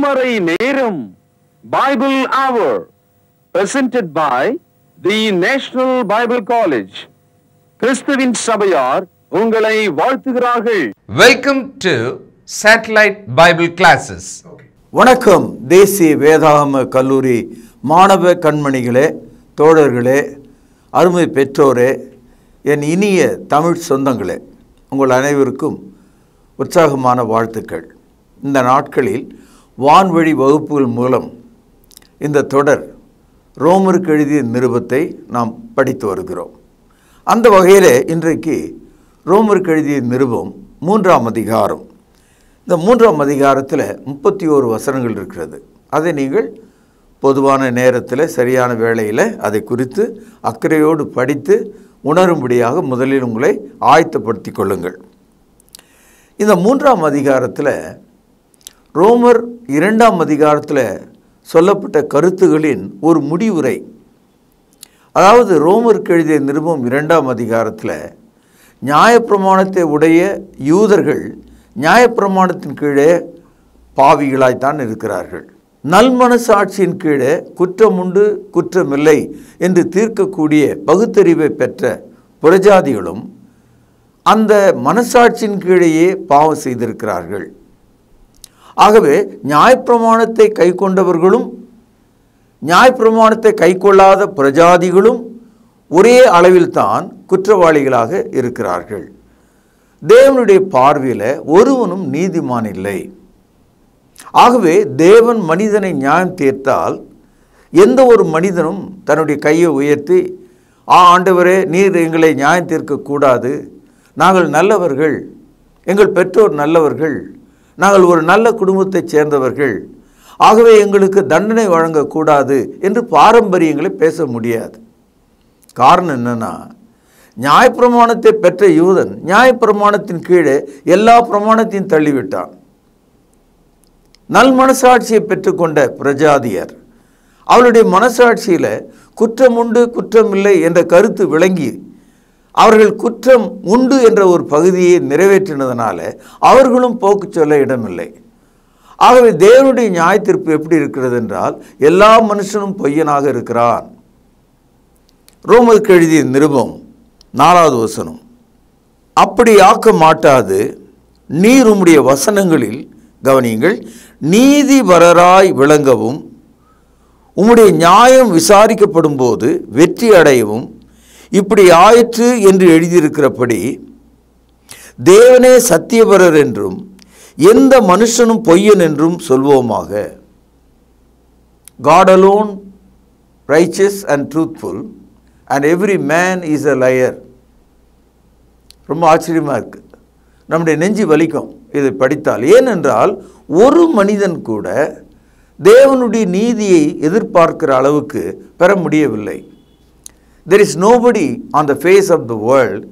திருமறை நேரம் Bible Hour presented by the National Bible College. கிறிஸ்துவின் சபையார் உங்களை வாழ்த்துகிறார்கள். Welcome to Satellite Bible Classes. வணக்கம். தேசிய வேதாகம கல்லூரி மாணவ கண்மணிகளே, தோழர்களே, அருமை பெற்றோரே, என் இனிய தமிழ் சொந்தங்களே, உங்கள் அனைவருக்கும் உற்சாகமான வாழ்த்துக்கள். இந்த நாட்களில் வான்வழி வகுப்புகள் மூலம் இந்த தொடர் ரோமருக்கு எழுதிய நிருபத்தை நாம் படித்து வருகிறோம். அந்த வகையில் இன்றைக்கு ரோமருக்கு எழுதிய நிருபம் 3ஆம் அதிகாரம். இந்த 3ஆம் அதிகாரத்தில் 31 வசனங்கள் இருக்கிறது. அதை நீங்கள் பொதுவான நேரத்தில் சரியான வேளையில் அதை குறித்து அக்கறையோடு படித்து உணரும்படியாக முதலில் உங்களை ஆயத்தப்படுத்தி கொள்ளுங்கள். இந்த 3ஆம் அதிகாரத்தில் ரோமர் 2ஆம் அதிகாரத்தில் சொல்லப்பட்ட கருத்துகளின் ஒரு முடிவுரை. அதாவது ரோமருக்கு எழுதிய நிருபம் 2ஆம் அதிகாரத்தில் நியாயப்பிரமாணத்தை உடைய யூதர்கள் நியாயப்பிரமாணத்தின் கீழே பாவிகளாய்த்தான் இருக்கிறார்கள். நல்மனசாட்சியின் கீழே குற்றம் உண்டு குற்றமில்லை என்று தீர்க்கக்கூடிய பகுத்தறிவை பெற்ற புறஜாதிகளும் அந்த மனசாட்சியின் கீழேயே பாவம் செய்திருக்கிறார்கள். ஆகவே நியாயப்பிரமாணத்தை கை கொண்டவர்களும் நியாயப்பிரமாணத்தை கை கொள்ளாத பிரஜாதிகளும் ஒரே அளவில்தான் குற்றவாளிகளாக இருக்கிறார்கள். தேவனுடைய பார்வையில் ஒருவனும் நீதிமான் இல்லை. ஆகவே தேவன் மனிதனை நியாயம் தீர்த்தால் எந்த ஒரு மனிதனும் தன்னுடைய கையை உயர்த்தி, ஆண்டவரே, நீர் எங்களை நியாயம் தீர்க்கக்கூடாது, நாங்கள் நல்லவர்கள், எங்கள் பெற்றோர் நல்லவர்கள், நாங்கள் ஒரு நல்ல குடும்பத்தைச் சேர்ந்தவர்கள், ஆகவே எங்களுக்கு தண்டனை வழங்கக்கூடாது என்று பாரம்பரியங்களை பேச முடியாது. காரணம் என்னன்னா, நியாயப்பிரமாணத்தை பெற்ற யூதன் நியாயப்பிரமாணத்தின் கீழே எல்லா பிரமாணத்தையும் தள்ளிவிட்டான். நல் மனசாட்சியை பெற்றுக்கொண்ட பிரஜாதியர் அவருடைய மனசாட்சியில் குற்றம் உண்டு குற்றமில்லை என்ற கருத்து விளங்கி அவர்கள் குற்றம் உண்டு என்ற ஒரு பகுதியை நிறைவேற்றினதுனால அவர்களும் போக்கு சொல்ல இடமில்லை. ஆகவே தேவனுடைய நியாய தீர்ப்பு எப்படி இருக்கிறது என்றால், எல்லா மனுஷனும் பொய்யனாக இருக்கிறான். ரோமருக்கு எழுதிய நிருபம் 4வது வசனம், அப்படி ஆக்க மாட்டாது நீர் உம்முடைய வசனங்களில் கவனியுங்கள், நீதிபரராய் விளங்கவும் உம்முடைய நியாயம் விசாரிக்கப்படும் போது வெற்றி அடையவும் இப்படி ஆயிற்று என்று எழுதியிருக்கிறபடி தேவனே சத்தியபரர் என்றும் எந்த மனுஷனும் பொய்யன் என்றும் சொல்வோமாக. God alone righteous and truthful and every man is a liar. ரொம்ப ஆச்சரியமாக இருக்கு. நம்முடைய நெஞ்சு வலிக்கும் இதை படித்தால். ஏனென்றால் ஒரு மனிதன் கூட தேவனுடைய நீதியை எதிர்பார்க்கிற அளவுக்கு பெற முடியவில்லை. There is nobody on the face of the world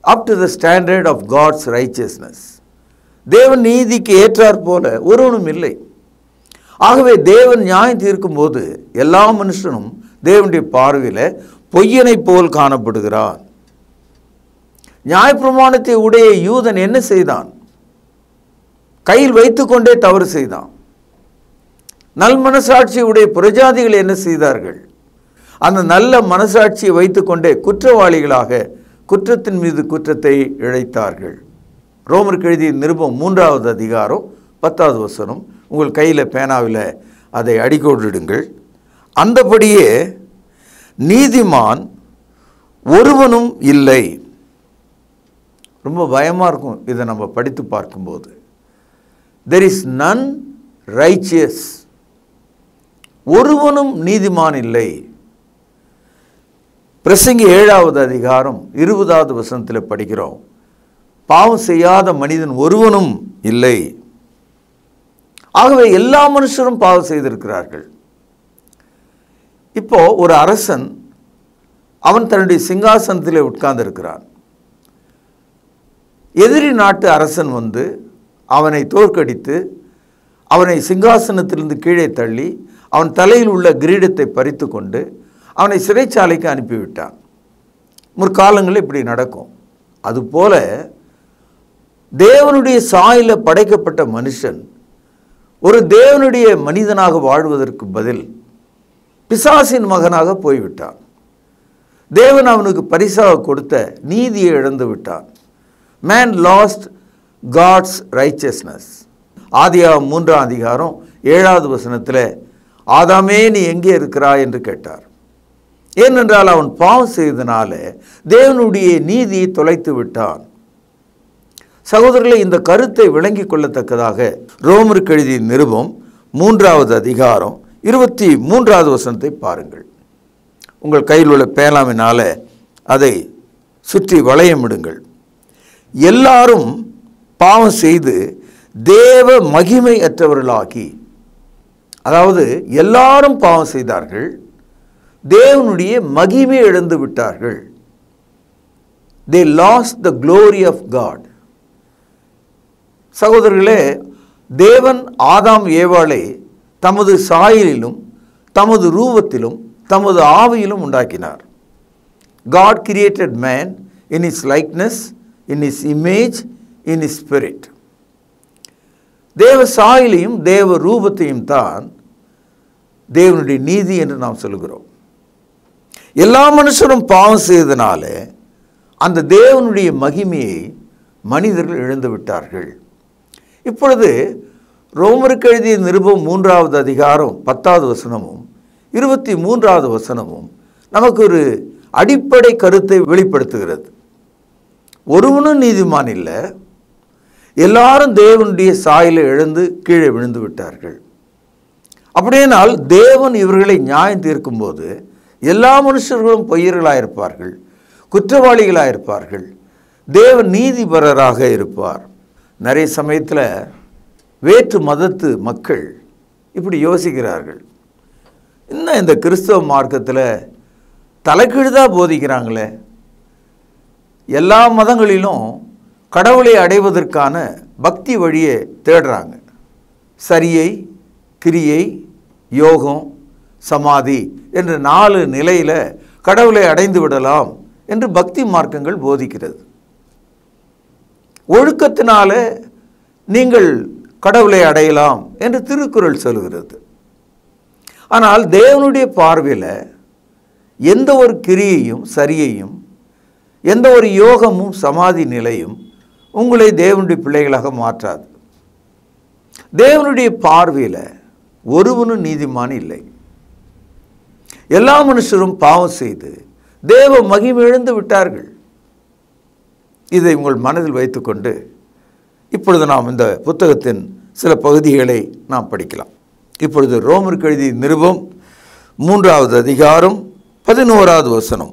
up to the standard of God's righteousness. தேவன் நீதிக்கு ஏற்றார் போல ஒருவனும் இல்லை. ஆகவே தேவன் நியாயம் தீர்க்கும் போது எல்லா மனுஷனும் தேவனுடைய பார்வையில் பொய்யனை போல் காணப்படுகிறான். நியாயப்பிரமாணத்தை உடைய யூதன் என்ன செய்தான்? கையில் வைத்துக்கொண்டே தவறு செய்தான். நல் மனசாட்சி உடைய புறஜாதிகள் என்ன செய்தார்கள்? அந்த நல்ல மனசாட்சியை வைத்துக்கொண்டே குற்றவாளிகளாக குற்றத்தின் மீது குற்றத்தை இழைத்தார்கள். ரோமருக்கு எழுதிய நிருபம் 3வது அதிகாரம் 10வது வசனம். உங்கள் கையில் பேனாவில் அதை அடிக்கோடிடுங்கள். அந்தபடியே நீதிமான் ஒருவனும் இல்லை. ரொம்ப பயமாக இருக்கும் இதை நம்ம படித்து பார்க்கும்போது. There is none righteous. ஒருவனும் நீதிமான் இல்லை. பிரசங்கி 7வது அதிகாரம் 20வது வசனத்தில் படிக்கிறோம், பாவம் செய்யாத மனிதன் ஒருவனும் இல்லை. ஆகவே எல்லா மனுஷரும் பாவம் செய்திருக்கிறார்கள். இப்போ ஒரு அரசன் அவன் தன்னுடைய சிங்காசனத்தில் உட்கார்ந்து இருக்கிறான். எதிரி நாட்டு அரசன் வந்து அவனை தோற்கடித்து அவனை சிங்காசனத்திலிருந்து கீழே தள்ளி அவன் தலையில் உள்ள கிரீடத்தை பறித்து கொண்டு அவனை சிறைச்சாலைக்கு அனுப்பிவிட்டான். முற்காலங்களில் இப்படி நடக்கும். அதுபோல தேவனுடைய சாயலில் படைக்கப்பட்ட மனுஷன் ஒரு தேவனுடைய மனிதனாக வாழ்வதற்கு பதில் பிசாசின் மகனாக போய்விட்டான். தேவன் அவனுக்கு பரிசாக கொடுத்த நீதியை இழந்து விட்டான். Man lost God's righteousness. ஆதியாகமம் 3ஆம் அதிகாரம் 7வது வசனத்தில் ஆதாமே நீ எங்கே இருக்கிறாய் என்று கேட்டார். ஏனென்றால் அவன் பாவம் செய்தனால தேவனுடைய நீதியை தொலைத்து விட்டான். சகோதரர்களே, இந்த கருத்தை விளங்கிக் கொள்ளத்தக்கதாக ரோமருக்கு எழுதிய நிருபம் 3வது அதிகாரம் 23வது வசனத்தை பாருங்கள். உங்கள் கையில் உள்ள பேனாவினால அதை சுற்றி வளையமிடுங்கள். எல்லாரும் பாவம் செய்து தேவ மகிமை அற்றவர்களாகி, அதாவது எல்லாரும் பாவம் செய்தார்கள், தேவனுடைய மகிமை இழந்து விட்டார்கள். They lost the glory of God. சகோதரர்களே, தேவன் ஆதாம் ஏவாளை தமது சாயலிலும் தமது ரூபத்திலும் தமது ஆவியிலும் உண்டாக்கினார். God created man in his likeness, in his image, in his spirit. தேவ சாயலையும் தேவ ரூபத்தையும் தான் தேவனுடைய நீதி என்று நாம் சொல்கிறோம். எல்லா மனுஷரும் பாவம் செய்தனால அந்த தேவனுடைய மகிமையை மனிதர்கள் இழந்து விட்டார்கள். இப்பொழுது ரோமருக்கு எழுதிய நிருபம் 3வது அதிகாரம் 10வது வசனமும் 23வது வசனமும் நமக்கு ஒரு அடிப்படை கருத்தை வெளிப்படுத்துகிறது. ஒருவனும் நீதிமான் இல்லை, எல்லாரும் தேவனுடைய சாயலை இழந்து கீழே விழுந்து விட்டார்கள். அப்படியானால் தேவன் இவர்களை நியாயம் தீர்க்கும்போது எல்லா மனுஷர்களும் பொய்யர்களாயிருப்பார்கள், குற்றவாளிகளாயிருப்பார்கள். தேவன் நீதிபரராக இருப்பார். நிறைய சமயத்தில் வேற்று மதத்து மக்கள் இப்படி யோசிக்கிறார்கள், இன்னும் இந்த கிறிஸ்தவ மார்க்கத்தில் தலைகீழ்தான் போதிக்கிறாங்களே, எல்லா மதங்களிலும் கடவுளை அடைவதற்கான பக்தி வழியை தேடுறாங்க, சரியை, கிரியை, யோகம், சமாதி என்று 4 நிலையில் கடவுளை அடைந்து விடலாம் என்று பக்தி மார்க்கங்கள் போதிக்கிறது. ஒழுக்கத்தினால நீங்கள் கடவுளை அடையலாம் என்று திருக்குறள் சொல்கிறது. ஆனால் தேவனுடைய பார்வையில் எந்த ஒரு கிரியையும் சரியையும் எந்த ஒரு யோகமும் சமாதி நிலையும் உங்களை தேவனுடைய பிள்ளைகளாக மாற்றாது. தேவனுடைய பார்வையில் ஒருவனும் நீதிமான் இல்லை. எல்லா மனுஷரும் பாவம் செய்து தேவ மகிமை இழந்து விட்டார்கள். இதை உங்கள் மனதில் வைத்துக்கொண்டு இப்பொழுது நாம் இந்த புத்தகத்தின் சில பகுதிகளை நாம் படிக்கலாம். இப்பொழுது ரோமருக்கு எழுதிய நிருபம் 3வது அதிகாரம் 11வது வசனம்.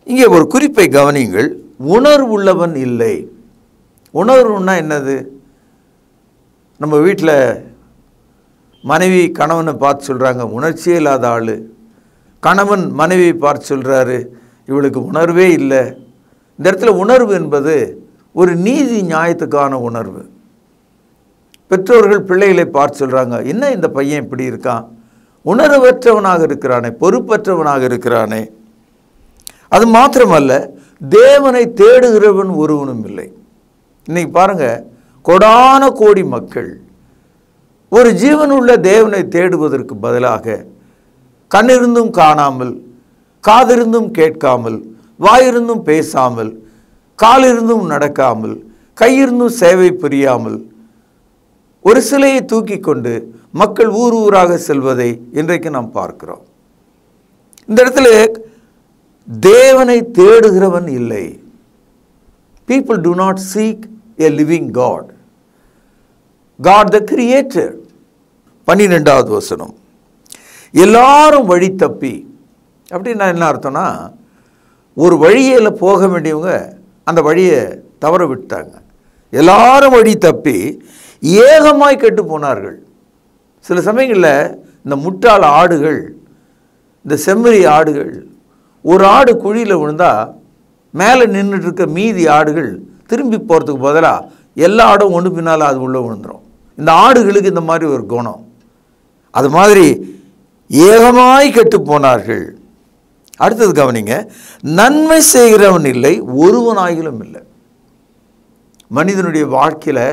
இங்கே ஒரு குறிப்பை கவனியுங்கள். உணர்வுள்ளவன் இல்லை. உணர்வுன்னா என்னது? நம்ம வீட்டில் மனைவி கணவனை பார்த்து சொல்கிறாங்க, உணர்ச்சியே இல்லாத ஆள். கணவன் மனைவியை பார்த்து சொல்கிறாரு, இவளுக்கு உணர்வே இல்லை. இந்த இடத்துல உணர்வு என்பது ஒரு நீதி நியாயத்துக்கான உணர்வு. பெற்றோர்கள் பிள்ளைகளை பார்த்து சொல்கிறாங்க, என்ன இந்த பையன் இப்படி இருக்கான், உணர்வற்றவனாக இருக்கிறானே, பொறுப்பற்றவனாக இருக்கிறானே. அது மாத்திரமல்ல, தேவனை தேடுகிறவன் ஒருவனும் இல்லை. இன்னைக்கு பாருங்க, கோடான கோடி மக்கள் ஒரு ஜீவனுள்ள தேவனை தேடுவதற்கு பதிலாக கண்ணிருந்தும் காணாமல், காதிருந்தும் கேட்காமல், வாயிருந்தும் பேசாமல், காலிருந்தும் நடக்காமல், கையிருந்தும் சேவை புரியாமல் ஒரு சிலையை தூக்கி கொண்டு மக்கள் ஊர் ஊராக செல்வதை இன்றைக்கு நாம் பார்க்கிறோம். இந்த இடத்துல தேவனை தேடுகிறவன் இல்லை. People do not seek a living God. God the Creator. 12வது வசனம். எல்லாரும் வழி தப்பி. அப்படின்னா என்ன அர்த்தம்னா, ஒரு வழியில் போக வேண்டியவங்க அந்த வழியை தவற விட்டாங்க. எல்லாரும் வழி தப்பி ஏகமாய் கெட்டு போனார்கள். சில சமயங்களில் இந்த முட்டாள் ஆடுகள், இந்த செம்மறி ஆடுகள், ஒரு ஆடு குழியில் விழுந்தால் மேலே நின்றுட்டு இருக்க மீதி ஆடுகள் திரும்பி போகிறதுக்கு பதிலாக எல்லா ஆடும் ஒன்று பின்னால் அது உள்ளே விழுந்துடும். இந்த ஆடுகளுக்கு இந்த மாதிரி ஒரு குணம். அது மாதிரி ஏகமாய் கெட்டு போனார்கள். அடுத்தது கவனிங்க, நன்மை செய்கிறவன் இல்லை, ஒருவனாகிலும் இல்லை. மனிதனுடைய வாழ்க்கையில்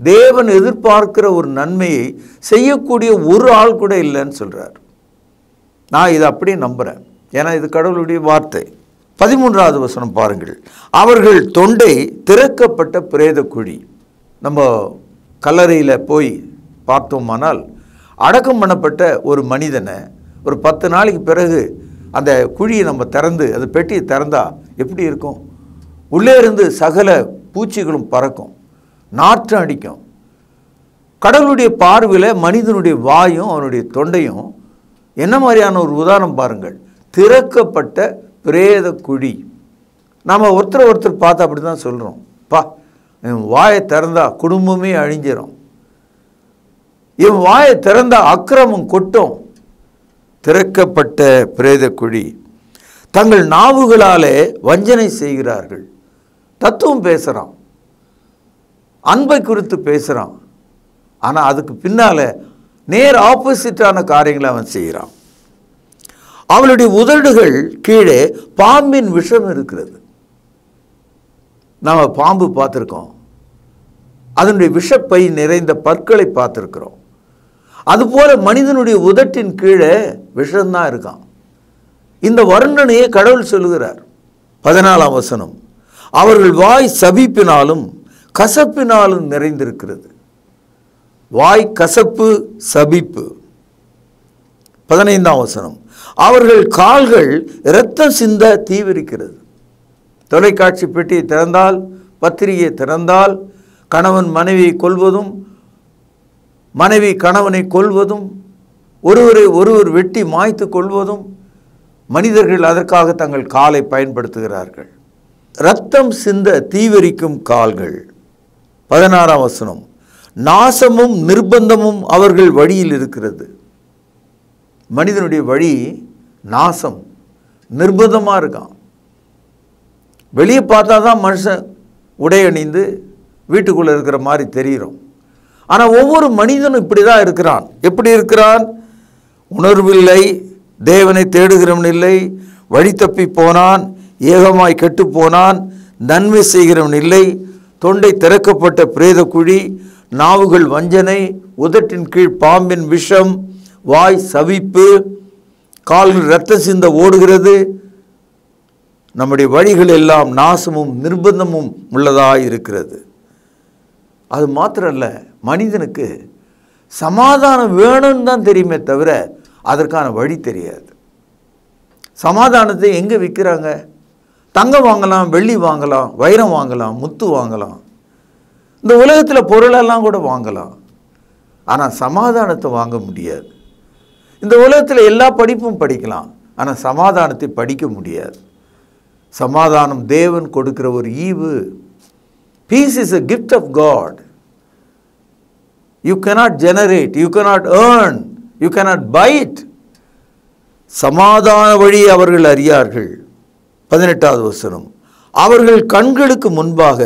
தேவன் எதிர்பார்க்கிற ஒரு நன்மையை செய்யக்கூடிய ஒரு ஆள் கூட இல்லைன்னு சொல்கிறார். நான் இதை அப்படியே நம்புகிறேன். ஏன்னா இது கடவுளுடைய வார்த்தை. 13வது வசனம் பாருங்கள். அவர்கள் தொண்டை திறக்கப்பட்ட பிரேத குழி. நம்ம கல்லறையில் போய் பார்த்தோமானால் அடக்கம் பண்ணப்பட்ட ஒரு மனிதனை ஒரு 10 நாளைக்கு பிறகு அந்த குழியை நம்ம திறந்து அந்த பெட்டியை திறந்தா எப்படி இருக்கும்? உள்ளே இருந்து சகல பூச்சிகளும் பறக்கும், நாற்றம் அடிக்கும். கடவுளுடைய பார்வையில் மனிதனுடைய வாயும் அவனுடைய தொண்டையும் என்ன மாதிரியான ஒரு உதாரணம் பாருங்கள். திறக்கப்பட்ட பிரேத குழி. நாம் ஒருத்தர் பார்த்து அப்படி தான் சொல்கிறோம், பா இவன் வாயை திறந்தா குடும்பமே அழிஞ்சிடும், இவன் வாயை திறந்தா அக்கிரமம் கொட்டும். திறக்கப்பட்ட பிரேத குழி. தங்கள் நாவுகளாலே வஞ்சனை செய்கிறார்கள். தத்துவம் பேசுகிறான், அன்பை குறித்து பேசுகிறான், ஆனால் அதுக்கு பின்னால் நேர் ஆப்போசிட்டான காரியங்களை அவன் செய்கிறான். அவளுடைய உதடுகள் கீழே பாம்பின் விஷம் இருக்கிறது. நாம் பாம்பு பார்த்துருக்கோம், அதனுடைய விஷப்பை நிறைந்த பற்களை பார்த்துருக்கிறோம். அதுபோல மனிதனுடைய உதட்டின் கீழே விஷம்தான் இருக்கான். இந்த வர்ணனையை கடவுள் சொல்லுகிறார். 14ஆம் வசனம். அவர்கள் வாய் சபிப்பினாலும் கசப்பினாலும் நிறைந்திருக்கிறது. வாய் கசப்பு, சபிப்பு. 15ஆம் வசனம். அவர்கள் கால்கள் இரத்தம் சிந்த தீவிரிக்கிறது. தொலைக்காட்சி பெட்டியை திறந்தால், பத்திரிகையை திறந்தால், கணவன் மனைவியை கொல்வதும் மனைவி கணவனை கொல்வதும் ஒருவரை ஒருவர் வெட்டி மாய்த்து கொள்வதும், மனிதர்கள் அதற்காக தங்கள் காலை பயன்படுத்துகிறார்கள். இரத்தம் சிந்த தீவிரிக்கும் கால்கள். 16ஆம் வசனம். நாசமும் நிர்பந்தமும் அவர்கள் வழியில் இருக்கிறது. மனிதனுடைய வழி நாசம், நிர்பந்தமாக இருக்கான். வெளியே பார்த்தா தான் மனுஷன் உடை அணிந்து வீட்டுக்குள்ளே இருக்கிற மாதிரி தெரிகிறோம். ஆனால் ஒவ்வொரு மனிதனும் இப்படி தான் இருக்கிறான். எப்படி இருக்கிறான்? உணர்வில்லை, தேவனை தேடுகிறவன் இல்லை, வழி தப்பி போனான், ஏகமாய் கெட்டு போனான், நன்மை செய்கிறவன் இல்லை, தொண்டை திறக்கப்பட்ட பிரேத குழி, நாவுகள் வஞ்சனை, உதட்டின் கீழ் பாம்பின் விஷம், வாய் சவிப்பு, கால்கள் இரத்த சிந்த ஓடுகிறது. நம்முடைய வழிகள் எல்லாம் நாசமும் நிர்பந்தமும் உள்ளதாக இருக்கிறது. அது மாத்திரம் இல்லை, மனிதனுக்கு சமாதானம் வேணும்னு தான் தெரியுமே தவிர அதற்கான வழி தெரியாது. சமாதானத்தை எங்கே விற்கிறாங்க? தங்கம் வாங்கலாம், வெள்ளி வாங்கலாம், வைரம் வாங்கலாம், முத்து வாங்கலாம், இந்த உலகத்தில் பொருளெல்லாம் கூட வாங்கலாம். ஆனால் சமாதானத்தை வாங்க முடியாது. இந்த உலகத்தில் எல்லா படிப்பும் படிக்கலாம், ஆனால் சமாதானத்தை படிக்க முடியாது. சமாதானம் தேவன் கொடுக்கிற ஒரு ஈவு. Peace is a gift of God. You cannot generate, you cannot earn, you cannot buy it. சமாதான வழி அவர்கள் அறியார்கள். 18வது வசனம். அவர்கள் கண்களுக்கு முன்பாக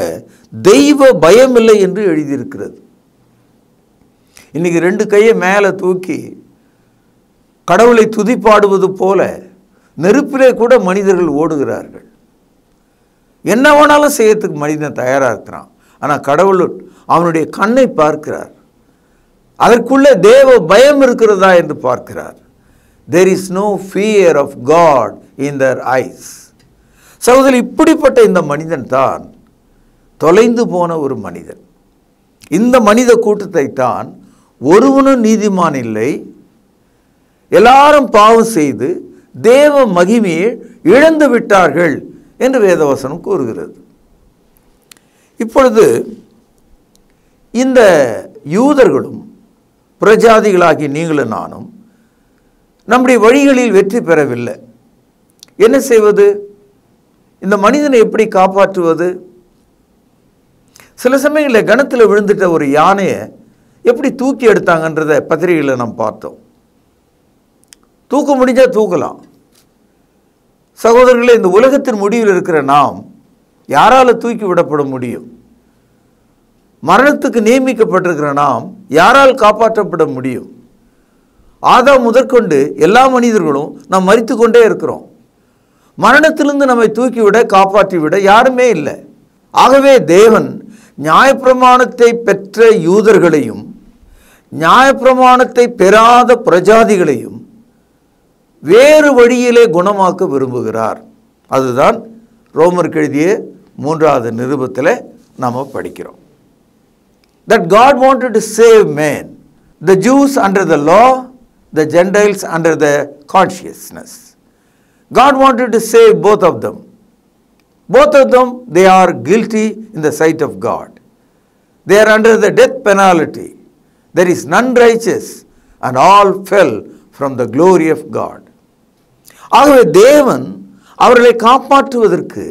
தெய்வ பயமில்லை என்று எழுதியிருக்கிறது. இன்னைக்கு 2 கையை மேலே தூக்கி கடவுளை துதிப்பாடுவது போல நெருப்பிலே கூட மனிதர்கள் ஓடுகிறார்கள். என்ன வேணாலும் செய்யறதுக்கு மனிதன் தயாராக இருக்கிறான். ஆனால் கடவுள் அவனுடைய கண்ணை பார்க்கிறார், அதற்குள்ளே தேவ பயம் இருக்கிறதா என்று பார்க்கிறார். There is no fear of God in their eyes. சகோதரி, இப்படிப்பட்ட இந்த மனிதன் தான் தொலைந்து போன ஒரு மனிதன். இந்த மனித கூட்டத்தை தான் ஒருவனும் நீதிமான் இல்லை, எல்லாரும் பாவம் செய்து தேவ மகிமையை இழந்து விட்டார்கள் என்று வேதவசனம் கூறுகிறது. இப்பொழுது இந்த யூதர்களும் பிரஜாதிகளாகி நீங்களும் நானும் நம்முடைய வழிகளில் வெற்றி பெறவில்லை. என்ன செய்வது? இந்த மனிதனை எப்படி காப்பாற்றுவது? சில சமயங்களில் கணத்தில் விழுந்துட்ட ஒரு யானையை எப்படி தூக்கி எடுத்தாங்கன்றதை பத்திரிகையில் நாம் பார்த்தோம். தூக்க முடிஞ்சால் தூக்கலாம். சகோதரர்களே, இந்த உலகத்தின் முடிவில் இருக்கிற நாம் யாரால் தூக்கி விடப்பட முடியும்? மரணத்துக்கு நியமிக்கப்பட்டிருக்கிற நாம் யாரால் காப்பாற்றப்பட முடியும்? ஆதாம் முதற்கொண்டு எல்லா மனிதர்களும் நாம் மரித்து கொண்டே இருக்கிறோம். மரணத்திலிருந்து நம்மை தூக்கிவிட காப்பாற்றிவிட யாருமே இல்லை. ஆகவே தேவன் நியாயப்பிரமாணத்தை பெற்ற யூதர்களையும் நியாயப்பிரமாணத்தை பெறாத பிரஜாதிகளையும் வேறு வழியிலே குணமாக்க விரும்புகிறார். அதுதான் ரோமருக்கு எழுதிய 3வது நிருபத்தில் நாம் படிக்கிறோம். That God wanted to save men, the Jews under the law, the Gentiles under the consciousness. God wanted to save both of them. Both of them, they are guilty in the sight of God. They are under the death penalty. There is none righteous, and all fell from the glory of God. ஆகவே தேவன் அவர்களை காப்பாற்றுவதற்கு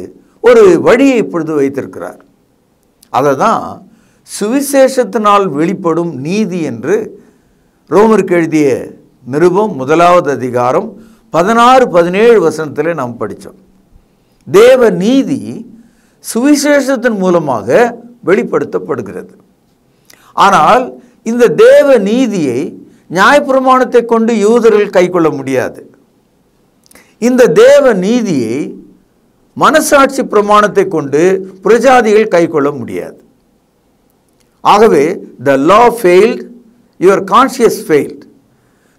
ஒரு வழியை இப்பொழுது வைத்திருக்கிறார். அதை தான் சுவிசேஷத்தினால் வெளிப்படும் நீதி என்று ரோமருக்கு எழுதிய நிருபம் 1வது அதிகாரம் 16-17 வசனத்தில் நாம் படித்தோம். தேவ நீதி சுவிசேஷத்தின் மூலமாக வெளிப்படுத்தப்படுகிறது. ஆனால் இந்த தேவ நீதியை நியாயப்பிரமாணத்தை கொண்டு யூதர்கள் கைக்கொள்ள முடியாது. இந்த தேவ நீதியை மனசாட்சி பிரமாணத்தை கொண்டு பிரஜாதிகள் கைக்கொள்ள முடியாது. ஆகவே the law failed, your conscience failed.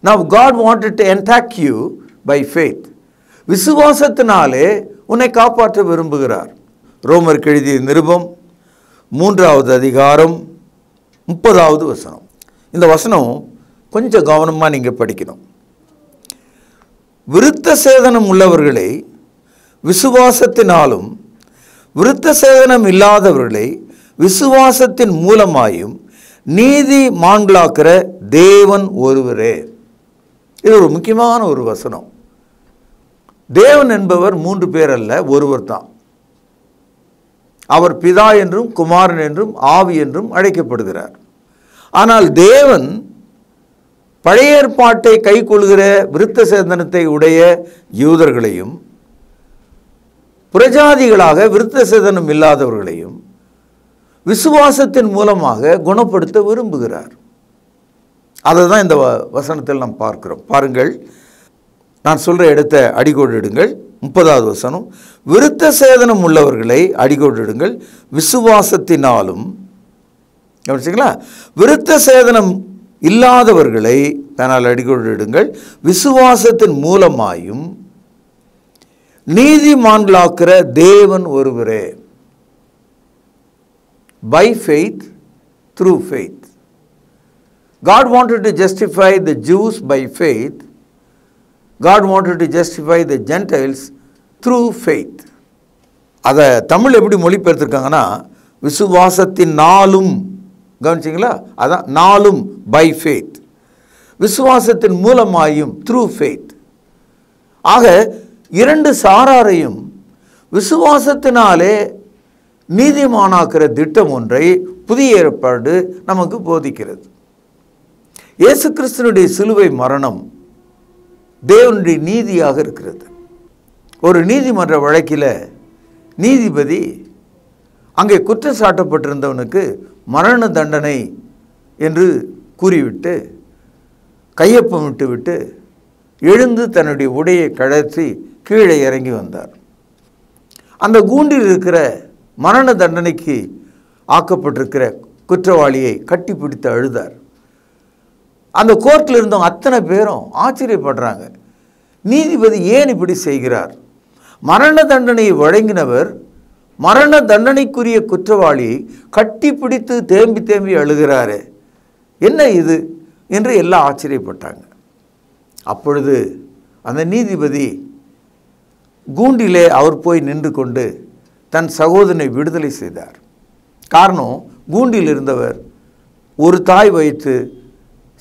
Now God wanted to attack you by faith. விசுவாசத்தினாலே உன்னை காப்பாற்ற விரும்புகிறார். ரோமருக்கு எழுதிய நிருபம் 3வது அதிகாரம் 30வது வசனம். இந்த வசனம் கொஞ்சம் கவனமாக நீங்கள் படிக்கணும். விருத்த சேதனம் உள்ளவர்களை விசுவாசத்தினாலும் விருத்த சேதனம் இல்லாதவர்களை விசுவாசத்தின் மூலமாயும் நீதிமான்களாக்கிற தேவன் ஒருவரே. இது ஒரு முக்கியமான ஒரு வசனம். தேவன் என்பவர் 3 பேர் அல்ல, ஒருவர் தான். அவர் பிதா என்றும் குமாரன் என்றும் ஆவி என்றும் அழைக்கப்படுகிறார். ஆனால் தேவன் பழைய ஏற்பாட்டை கைக்கொள்கிற விருத்த சேதனத்தை உடைய யூதர்களையும் புறஜாதிகளாக விருத்த சேதனம் இல்லாதவர்களையும் விசுவாசத்தின் மூலமாக குணப்படுத்த விரும்புகிறார். அதை தான் இந்த வசனத்தில் நாம் பார்க்கிறோம். பாருங்கள், நான் சொல்கிற இடத்த அடிக்கோடு இடுங்கள். 30வது வசனம், விருத்த சேதனம் உள்ளவர்களை அடிக்கோடு இடுங்கள் விசுவாசத்தினாலும். கவனிச்சிங்களா? விருத்த சேதனம் இல்லாதவர்களை தன்னால் அடிக்கோடு இடுங்கள் விசுவாசத்தின் மூலமாயும் நீதிமான்களாக்கிற தேவன் ஒருவரே. By faith, through faith. God wanted to justify the Jews by faith. God wanted to justify the Gentiles through faith. அதை தமிழ் எப்படி மொழிபெயர்த்திருக்காங்கன்னா விசுவாசத்தின் நாளும். கவனிச்சிங்களா? அதான் நாளும் by faith. விசுவாசத்தின் மூலமாயும் through faith. ஆக 2 சாராரையும் விசுவாசத்தினாலே நீதிமானாக்கிற திட்டம் ஒன்றை புதிய ஏற்பாடு நமக்கு போதிக்கிறது. இயேசு கிறிஸ்துவினுடைய சிலுவை மரணம் தேவனுடைய நீதியாக இருக்கிறது. ஒரு நீதிமன்ற வழக்கில் நீதிபதி அங்கே குற்றம் சாட்டப்பட்டிருந்தவனுக்கு மரண தண்டனை என்று கூறிவிட்டு கையொப்பம் விட்டுவிட்டு எழுந்து தன்னுடைய உடையை கழற்றி கீழே இறங்கி வந்தார். அந்த கூண்டில் இருக்கிற மரண தண்டனைக்கு ஆக்கப்பட்டிருக்கிற குற்றவாளியை கட்டி பிடித்து அழுதார். அந்த கோர்ட்டில் இருந்தவங்க அத்தனை பேரும் ஆச்சரியப்படுறாங்க, நீதிபதி ஏன் இப்படி செய்கிறார்? மரண தண்டனையை வழங்கினவர் மரண தண்டனைக்குரிய குற்றவாளியை கட்டி பிடித்து தேம்பி தேம்பி அழுகிறாரு, என்ன இது என்று எல்லாம் ஆச்சரியப்பட்டாங்க. அப்பொழுது அந்த நீதிபதி கூண்டிலே அவர் போய் நின்று கொண்டு தன் சகோதரனை விடுதலை செய்தார். காரணம், கூண்டில் இருந்தவர் ஒரு தாய் வயிற்று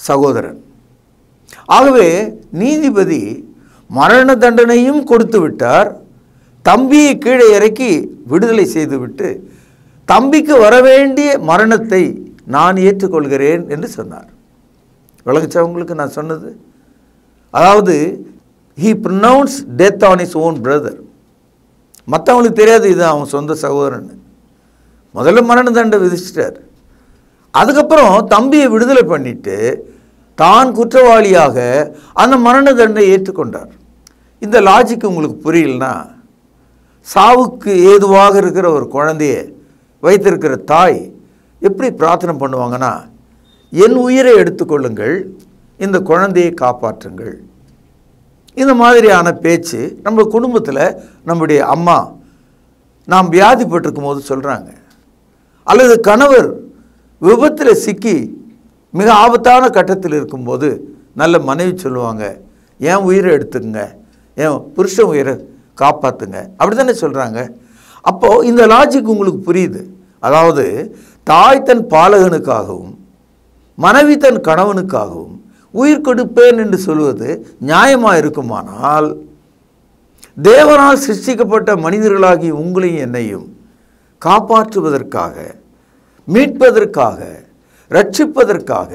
சகோதரன். ஆகவே நீதிபதி மரண தண்டனையும் கொடுத்து விட்டார், தம்பியை கீழே இறக்கி விடுதலை செய்துவிட்டு தம்பிக்கு வரவேண்டிய மரணத்தை நான் ஏற்றுக்கொள்கிறேன் என்று சொன்னார். விளங்குச்சவங்களுக்கு நான் சொன்னது, அதாவது he pronounced death on his own brother. மற்றவங்களுக்கு தெரியாது இது அவன் சொந்த சகோதரன். முதல்ல மரண தண்டனை விதிச்சிட்டார். அதுக்கப்புறம் தம்பியை விடுதலை பண்ணிட்டு தான் குற்றவாளியாக அந்த மரண தண்டனை ஏற்றுக்கொண்டார். இந்த லாஜிக் உங்களுக்கு புரியலனா, சாவுக்கு ஏதுவாக இருக்கிற ஒரு குழந்தையை வைத்திருக்கிற தாய் எப்படி பிரார்த்தனை பண்ணுவாங்கன்னா, என் உயிரை எடுத்துக்கொள்ளுங்கள், இந்த குழந்தையை காப்பாற்றுங்கள். இந்த மாதிரியான பேச்சு நம்ம குடும்பத்தில் நம்முடைய அம்மா நாம் வியாதிப்பட்டிருக்கும் போது சொல்கிறாங்க. அல்லது கணவர் விபத்தில் சிக்கி மிக ஆபத்தான கட்டத்தில் இருக்கும்போது நல்ல மனைவி சொல்லுவாங்க, என் உயிரை எடுத்துக்குங்க, என் புருஷன் உயிரை காப்பாற்றுங்க, அப்படி தானே சொல்கிறாங்க. அப்போது இந்த லாஜிக் உங்களுக்கு புரியுது. அதாவது தாய் தன் பாலகனுக்காகவும் மனைவி தன் கணவனுக்காகவும் உயிர் கொடுப்பேன் என்று சொல்வது நியாயமாக இருக்குமானால், தேவனால் சிருஷ்டிக்கப்பட்ட மனிதர்களாகி உங்களையும் என்னையும் காப்பாற்றுவதற்காக, மீட்பதற்காக, ரட்சிப்பதற்காக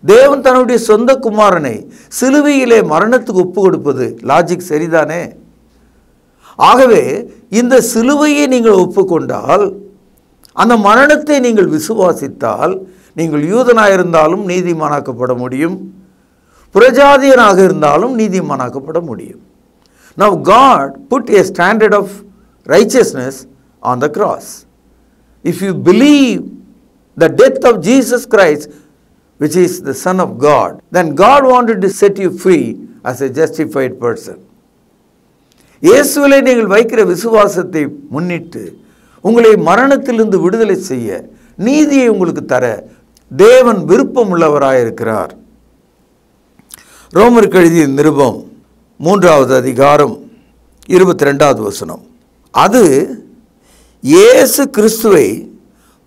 தேவன் தன்னுடைய சொந்த குமாரனை சிலுவையிலே மரணத்துக்கு ஒப்பு கொடுப்பது லாஜிக் சரிதானே? ஆகவே இந்த சிலுவையை நீங்கள் ஒப்புக்கொண்டால், அந்த மரணத்தை நீங்கள் விசுவாசித்தால், நீங்கள் யூதனாக இருந்தாலும் நீதிமானாக்கப்பட முடியும், புரஜாதியனாக இருந்தாலும் நீதிமானாக்கப்பட முடியும். Now God put a standard of righteousness on the cross. If you believe the death of Jesus Christ, which is the Son of God, then God wanted to set you free as a justified person. இயேசுவிலே நீங்கள் வைக்கிற விசுவாசத்தை முன்னிட்டு உங்களை மரணத்திலிருந்து விடுதலை செய்ய, நீதியை உங்களுக்கு தர தேவன் விருப்பம் உள்ளவராயிருக்கிறார். ரோமருக்கு எழுதிய நிருபம் 3வது அதிகாரம் 22வது வசனம். அது இயேசு கிறிஸ்துவை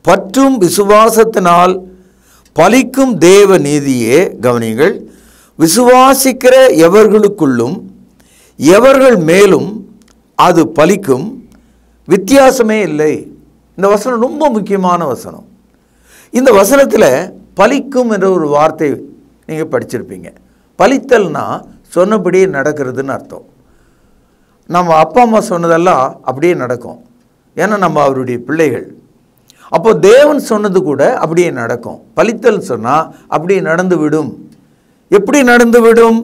பற்றும் விசுவாசத்தினால் பலிக்கும் தேவ நீதியே. கவனிங்கள், விசுவாசிக்கிற எவர்களுக்குள்ளும் எவர்கள் மேலும் அது பலிக்கும், வித்தியாசமே இல்லை. இந்த வசனம் ரொம்ப முக்கியமான வசனம். இந்த வசனத்தில் பலிக்கும் என்ற ஒரு வார்த்தை நீங்கள் படிச்சிருப்பீங்க. பலித்தல்னா சொன்னபடியே நடக்கிறதுன்னு அர்த்தம். நம்ம அப்பா அம்மா சொன்னதெல்லாம் அப்படியே நடக்கும், ஏன்னா நம்ம அவருடைய பிள்ளைகள். அப்போ தேவன் சொன்னது கூட அப்படியே நடக்கும். பலித்தல் சொன்னால் அப்படியே நடந்துவிடும். எப்படி நடந்துவிடும்?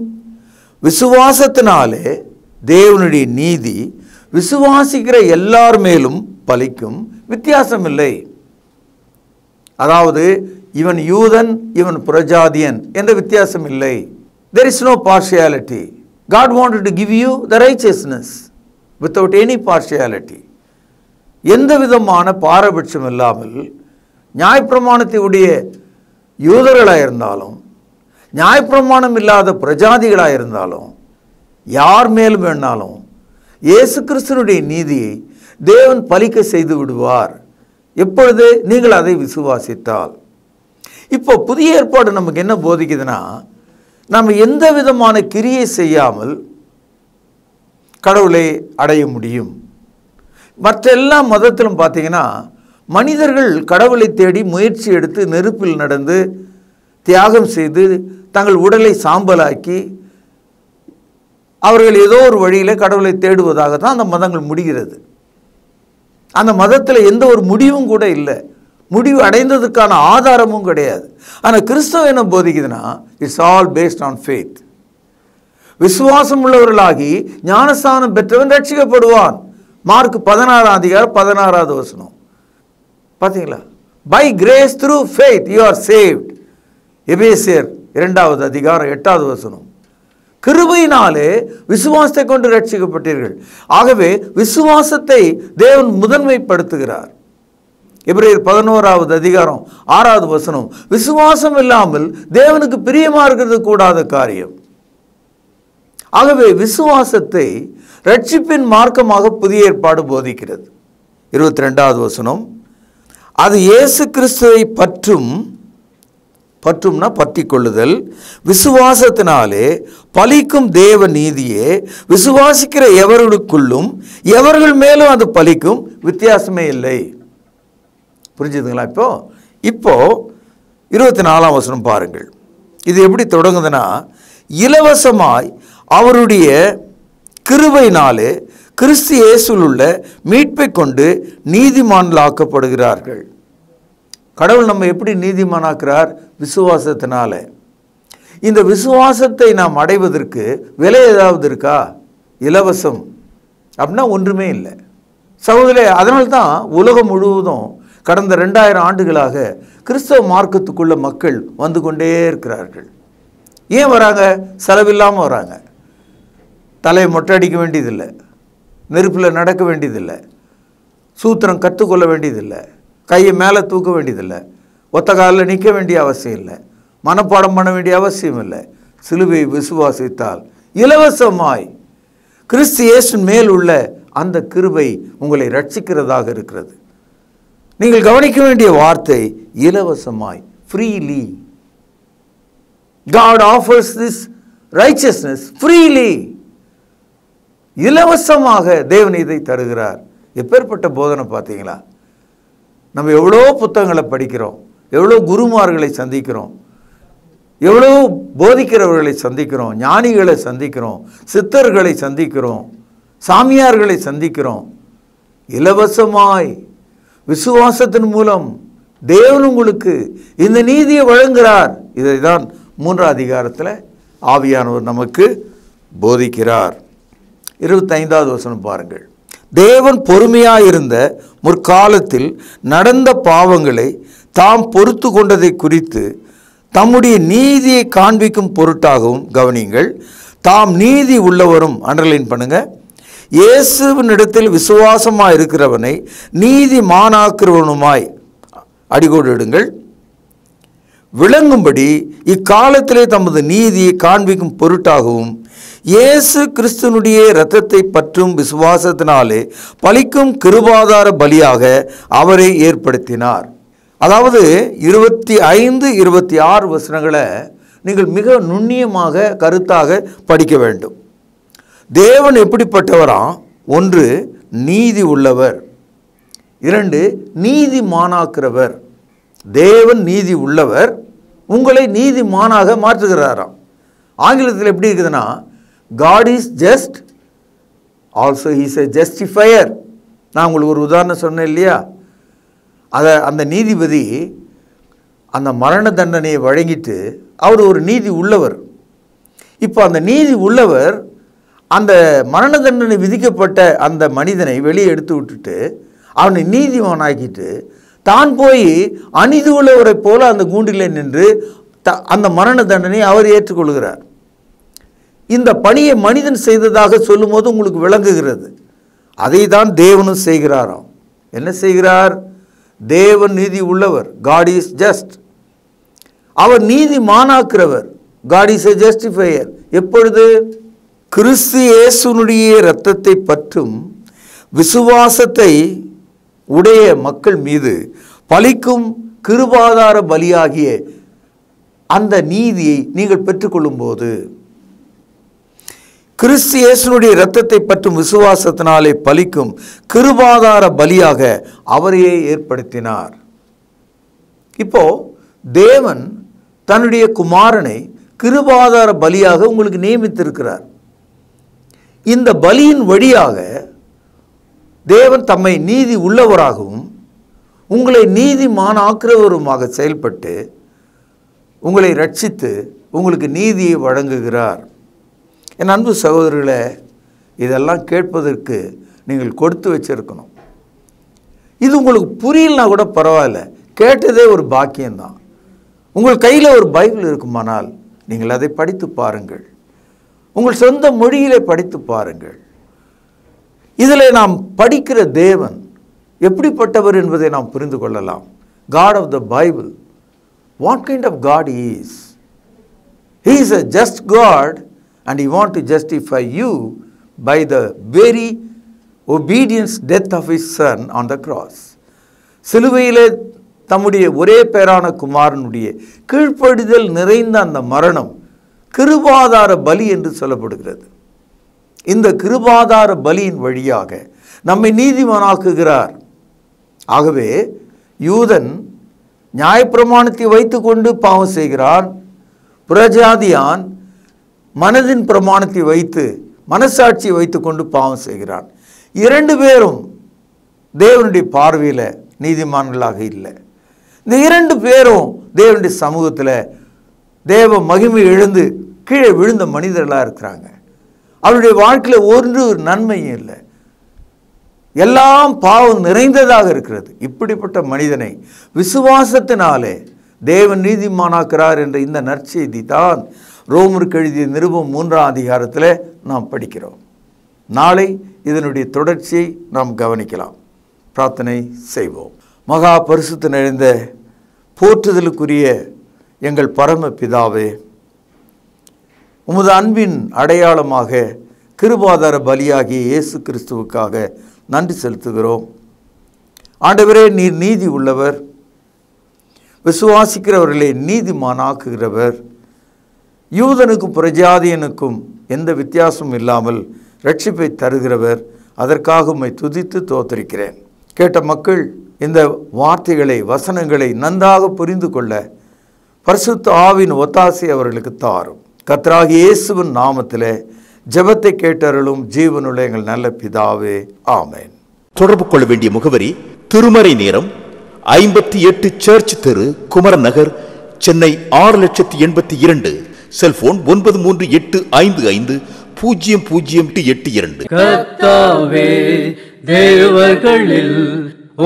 விசுவாசத்தினாலே தேவனுடைய நீதி விசுவாசிக்கிற எல்லார் மேலும் பலிக்கும், வித்தியாசம் இல்லை. அதாவது இவன் யூதன், இவன் புரஜாதியன் என்ற வித்தியாசம் இல்லை. There is no partiality. God wanted to give you the righteousness without any partiality. எந்த விதமான பாரபட்சம் இல்லாமல் நியாயப்பிரமாணத்தை உடைய யூதர்களாக இருந்தாலும் நியாயப்பிரமாணம் இல்லாத பிரஜாதிகளாக இருந்தாலும் யார் மேலும் வேணாலும் இயேசு கிறிஸ்துவினுடைய நீதியை தேவன் பலிக்க செய்து விடுவார். எப்பொழுது? நீங்கள் அதை விசுவாசித்தால். இப்போ புதிய ஏற்பாடு நமக்கு என்ன போதிக்குதுன்னா, நம்ம எந்த விதமான கிரியை செய்யாமல் கடவுளை அடைய முடியும். மற்ற எல்லா மதத்திலும் பார்த்தீங்கன்னா மனிதர்கள் கடவுளை தேடி முயற்சி எடுத்து நெருப்பில் நடந்து தியாகம் செய்து தங்கள் உடலை சாம்பலாக்கி அவர்கள் ஏதோ ஒரு வழியில் கடவுளை தேடுவதாக தான் அந்த மதங்கள் முடிகிறது. அந்த மதத்தில் எந்த ஒரு முடிவும் கூட இல்லை, முடிவு அடைந்ததுக்கான ஆதாரமும் கிடையாது. ஆனால் கிறிஸ்தவம் என்ன போதிக்குதுன்னா, it's all based on faith. விசுவாசம் உள்ளவர்களாகி ஞானஸ்தானம் பெற்றவன் ரட்சிக்கப்படுவான். மார்க் 16ஆம் அதிகாரம் 16வது வசனம். பார்த்தீங்களா? By grace through faith you are saved. எபேசியர் 2வது அதிகாரம் 8வது வசனம். கிருபையினாலே விசுவாசத்தை கொண்டு ரட்சிக்கப்பட்டீர்கள். ஆகவே விசுவாசத்தை தேவன் முதன்மைப்படுத்துகிறார். எபிரேயர் 11வது அதிகாரம் 6வது வசனம். விசுவாசம் இல்லாமல் தேவனுக்கு பிரியமா இருக்கிறது கூடாத காரியம். ஆகவே விசுவாசத்தை ரட்சிப்பின் மார்க்கமாக புதிய ஏற்பாடு போதிக்கிறது. 22வது வசனம். அது இயேசு கிறிஸ்துவை பற்றும்னா பற்றி கொள்ளுதல், விசுவாசத்தினாலே பலிக்கும் தேவ நீதியே விசுவாசிக்கிற எவர்களுக்குள்ளும் எவர்கள் மேலும் அது பலிக்கும், வித்தியாசமே இல்லை. புரிஞ்சுதுங்களா? இப்போ 24ஆம் வசனம் பாருங்கள். இது எப்படி தொடங்குதுன்னா, இலவசமாய் அவருடைய கிருபையினாலே கிறிஸ்து இயேசுவில் உள்ள மீட்பை கொண்டு நீதிமான்களாக்கப்படுகிறார்கள். கடவுள் நம்ம எப்படி நீதிமானாக்குறார்? விசுவாசத்தினால. இந்த விசுவாசத்தை நாம் அடைவதற்கு விலை ஏதாவது இருக்கா? இலவசம் அப்படின்னா ஒன்றுமே இல்லை சகோதரே. அதனால்தான் உலகம் முழுவதும் கடந்த 2000 ஆண்டுகளாக கிறிஸ்தவ மார்க்கத்துக்குள்ள மக்கள் வந்து கொண்டே இருக்கிறார்கள். ஏன் வராங்க? செலவில்லாமல் வராங்க. தலையை மொட்டை அடிக்க வேண்டியதில்லை, நெருப்பில் நடக்க வேண்டியதில்லை, சூத்திரம் கற்றுக்கொள்ள வேண்டியதில்லை, கையை மேலே தூக்க வேண்டியதில்லை, ஒத்த காலில் நிற்க வேண்டிய அவசியம் இல்லை, மனப்பாடம் பண்ண வேண்டிய அவசியம் இல்லை. சிலுவையை விசுவாசித்தால் இலவசமாய் கிறிஸ்து இயேசுவின் மேல் உள்ள அந்த கிருபை உங்களை ரட்சிக்கிறதாக இருக்கிறது. நீங்கள் கவனிக்க வேண்டிய வார்த்தை இலவசமாய், freely. God offers this righteousness freely. இலவசமாக தேவன் இதை தருகிறார். எப்பேற்பட்ட போதனை பார்த்தீங்களா? நம்ம எவ்வளோ புத்தகங்களை படிக்கிறோம், எவ்வளோ குருமார்களை சந்திக்கிறோம், எவ்வளோ போதிக்கிறவர்களை சந்திக்கிறோம், ஞானிகளை சந்திக்கிறோம், சித்தர்களை சந்திக்கிறோம், சாமியார்களை சந்திக்கிறோம். இலவசமாய் விசுவாசத்தின் மூலம் தேவன் உங்களுக்கு இந்த நீதியை வழங்குகிறார். இதை தான் 3ஆம் அதிகாரத்தில் ஆவியானவர் நமக்கு போதிக்கிறார். 25வது வசனம் பாருங்கள். தேவன் பொறுமையாயிருந்த முற்காலத்தில் நடந்த பாவங்களை தாம் பொறுத்து கொண்டதை குறித்து தம்முடைய நீதியை காண்பிக்கும் பொருட்டாகவும் கவனிங்கள். தாம் நீதி உள்ளவரும், அண்டர்லைன் பண்ணுங்க, இயேசுவினிடத்தில் விசுவாசமாய் இருக்கிறவனை நீதி மானாக்கிறவனுமாய் அடிகோடு இடுங்கள், விளங்கும்படி இக்காலத்திலே தமது நீதியை காண்பிக்கும் பொருட்டாகவும் இயேசு கிறிஸ்துனுடைய இரத்தத்தை பற்றும் விசுவாசத்தினாலே பலிக்கும் கிருபாதார பலியாக அவரை ஏற்படுத்தினார். அதாவது 25, 26 வசனங்களை நீங்கள் மிக நுண்ணியமாக கருத்தாக படிக்க வேண்டும். தேவன் எப்படிப்பட்டவராம்? 1, நீதி உள்ளவர். 2, நீதிமானாக்கிறவர். தேவன் நீதி உள்ளவர், உங்களை நீதிமானாக மாற்றுகிறாராம். ஆங்கிலத்தில் எப்படி இருக்குதுன்னா, God is just, also he is a justifier. நான் உங்களுக்கு ஒரு உதாரணம் சொன்னேன் இல்லையா? அந்த நீதிபதி அந்த மரண தண்டனையை வழங்கிட்டு அவர் ஒரு நீதி உள்ளவர். இப்போ அந்த நீதி உள்ளவர் அந்த மரண தண்டனை விதிக்கப்பட்ட அந்த மனிதனை வெளியே எடுத்து விட்டுட்டு அவனை நீதிமானாக்கிட்டு தான் போய் அநீதி உள்ளவரை போல அந்த கூண்டிலே நின்று அந்த மரண தண்டனை அவர் ஏற்றுக்கொள்கிறார். இந்த பணியை மனிதன் செய்ததாக சொல்லும் போது உங்களுக்கு விளங்குகிறது. அதை தான் தேவனும் செய்கிறாராம். என்ன செய்கிறார்? தேவன் நீதி உள்ளவர், God is just. Our நீதிமானாக்கிறவர், God is a justifier. எப்பொழுது? கிறிஸ்து இயேசுனுடைய இரத்தத்தை பற்றும் விசுவாசத்தை உடைய மக்கள் மீது பலிக்கும் கிருபாதார பலியாகிய அந்த நீதியை நீங்கள் பெற்றுக்கொள்ளும் போது, கிறிஸ்து இயேசுனுடைய இரத்தத்தை பற்றும் விசுவாசத்தினாலே பலிக்கும் கிருபாதார பலியாக அவரையே ஏற்படுத்தினார். இப்போ தேவன் தன்னுடைய குமாரனை கிருபாதார பலியாக உங்களுக்கு நியமித்திருக்கிறார். இந்த பலியின் வழியாக தேவன் தம்மை நீதி உள்ளவராகவும் உங்களை நீதிமானாக்கிறவருமாக செயல்பட்டு உங்களை ரட்சித்து உங்களுக்கு நீதியை வழங்குகிறார். என் அன்பு சகோதரர்களே, இதெல்லாம் கேட்பதற்கு நீங்கள் கொடுத்து வச்சிருக்கணும். இது உங்களுக்கு புரியலனா கூட பரவாயில்ல, கேட்டதே ஒரு பாக்கியம்தான். உங்கள் கையில் ஒரு பைபிள் இருக்குமானால் நீங்கள் அதை படித்து பாருங்கள், உங்கள் சொந்த மொழியிலே படித்து பாருங்கள். இதில் நாம் படிக்கிற தேவன் எப்படிப்பட்டவர் என்பதை நாம் புரிந்து கொள்ளலாம். God of the Bible, what kind of God he is? He is a just God and he want to justify you by the very obedience death of his son on the cross. சிலுவையிலே தம்முடைய ஒரே பேரான குமாரனுடைய கீழ்ப்படிதல் நிறைந்த அந்த மரணம் கிருபாதார பலி என்று சொல்லப்படுகிறது. இந்த கிருபாதார பலியின் வழியாக நம்மை நீதிமானாக்குகிறார். ஆகவே யூதன் நியாயப்பிரமாணத்தை வைத்துக்கொண்டு பாவம் செய்கிறான், புறஜாதியான் மனதின் பிரமாணத்தை வைத்து மனசாட்சியை வைத்துக்கொண்டு பாவம் செய்கிறான். 2 பேரும் தேவனுடைய பார்வையில் நீதிமான்களாக இல்லை. இந்த 2 பேரும் தேவனுடைய சமூகத்தில் தேவ மகிமை எழுந்து கீழே விழுந்த மனிதர்களாக இருக்கிறாங்க. அவருடைய வாழ்க்கையில் ஒரு நன்மையும் இல்லை. எல்லாம் பாவம் நிறைந்ததாக இருக்கிறது. இப்படிப்பட்ட மனிதனை விசுவாசத்தினாலே தேவன் நீதிமானாக்கிறார் என்ற இந்த நற்செய்தி தான் ரோமருக்கு எழுதிய நிருபம் 3ஆம் அதிகாரத்தில் நாம் படிக்கிறோம். நாளை இதனுடைய தொடர்ச்சியை நாம் கவனிக்கலாம். பிரார்த்தனை செய்வோம். மகா பரிசுத்த நிறைந்த போற்றுதலுக்குரிய எங்கள் பரம பிதாவே, உமது அன்பின் அடையாளமாக கிருபாதார பலியாகிய இயேசு கிறிஸ்துவுக்காக நன்றி செலுத்துகிறோம். ஆண்டவரே, நீர் நீதி உள்ளவர், விசுவாசிக்கிறவர்களை நீதிமானாக்குகிறவர், யூதனுக்கும் பிரஜாதியனுக்கும் எந்த வித்தியாசமும் இல்லாமல் ரட்சிப்பை தருகிறவர். அதற்காக உம்மை துதித்து தோத்தரிக்கிறேன். கேட்ட மக்கள் இந்த வார்த்தைகளை, வசனங்களை நன்றாக புரிந்து கொள்ள பரிசுத்த ஆவியின் ஒத்தாசை அவர்களுக்கு தாரும். கர்த்தராகிய இயேசுவின் நாமத்திலே ஜெபத்தை கேட்டருளும் ஜீவனுள்ள எங்கள் நல்ல பிதாவே, ஆமென். தொடர்பு கொள்ள வேண்டிய முகவரி: திருமறை நேரம், 58 சர்ச் தெரு, குமரன் நகர், சென்னை 6,82,000. செல்போன் 9385500882. கர்த்தாவே, தேவர்களில்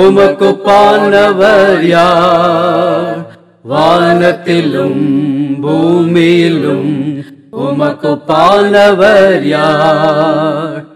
உமக்குப்பானவர் யார்? வானத்திலும் பூமியிலும் உமக்குப்பானவர் யார்?